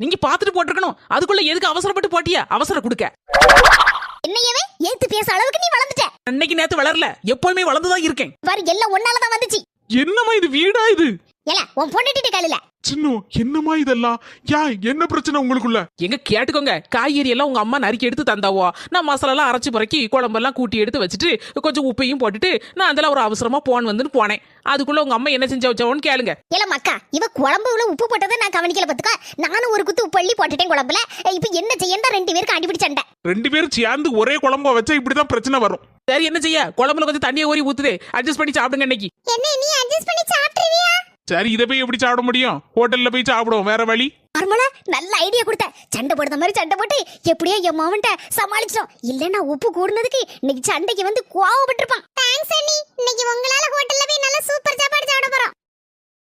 நீங்க பாத்துட்டு போட்டிருக்கணும். அதுக்குள்ள எதுக்கு அவசரப்பட்டு போட்டியா? அவசரம் கொடுக்க. என்னையவே ஏத்து பேச அளவுக்கு நீ வளர்ந்துட்ட. அன்னைக்கு நேத்து வளரல, எப்பவுமே வளர்ந்துதான் இருக்கேன். பாரு எல்லாம் ஒன்னாலதான் வந்துச்சு. என்னம்மா இது வீடா இது? ஏல உன் பொண்ணுட்டிட்டு காலையில சின்னு என்னம்மா இதெல்லாம்? யா என்ன பிரச்சனை உங்களுக்குள்ள? எங்க கேட்டுக்கோங்க, காய்கறி எல்லாம் உங்க அம்மா நறுக்கி எடுத்து தந்தாவோ. நான் மசாலா எல்லாம் அரைச்சு புறக்கி குழம்பெல்லாம் கூட்டி எடுத்து வச்சுட்டு கொஞ்சம் உப்பையும் போட்டுட்டு நான் அதெல்லாம் ஒரு அவசரமா போனேன். அதுக்குள்ள உங்க அம்மா என்ன செஞ்ச வச்சோன்னு கேளுங்க. ஏல மக்கா, இவ குழம்புல உப்பு போட்டதை நான் கவனிக்கல பாத்துக்க. நானும் ஒரு குத்து உப்பு அள்ளி போட்டுட்டேன் குழம்புல. இப்ப என்ன செய்யண்டா? 2 பேருக்கு அடிபிடி சண்டை. 2 பேரும் சேர்ந்து ஒரே குழம்பா வச்சா இப்படிதான் பிரச்சனை வரும். சரி என்ன செய்ய, குழம்புல கொஞ்சம் தண்ணியை ஊறி ஊத்துது, அட்ஜஸ்ட் பண்ணி சாப்பிடுங்க இன்னைக்கு. என்ன நீ அட்ஜஸ்ட் பண்ணி சாப்பிடுவியா? சரி இதை போய் எப்படி சாப்பிட முடியும்? ஹோட்டல்ல போய் சாப்பிடுவோம், வேற வழி. நார்மலா நல்ல ஐடியா கொடுத்த. சண்டை போடுற மாதிரி சண்டை போட்டு எப்படியோ என் மாவன்ட்ட சமாளிச்சிட்டோம். இல்லன்னா உப்பு கூடுனதுக்கு இன்னைக்கு சண்டைக்கு வந்து கோவப்பட்டிருப்பான். தேங்க்ஸ் அண்ணி, இன்னைக்கு உங்களால ஹோட்டல்ல போய் நல்ல சூப்பர் சாப்பாடு சாப்பிட போறோம்.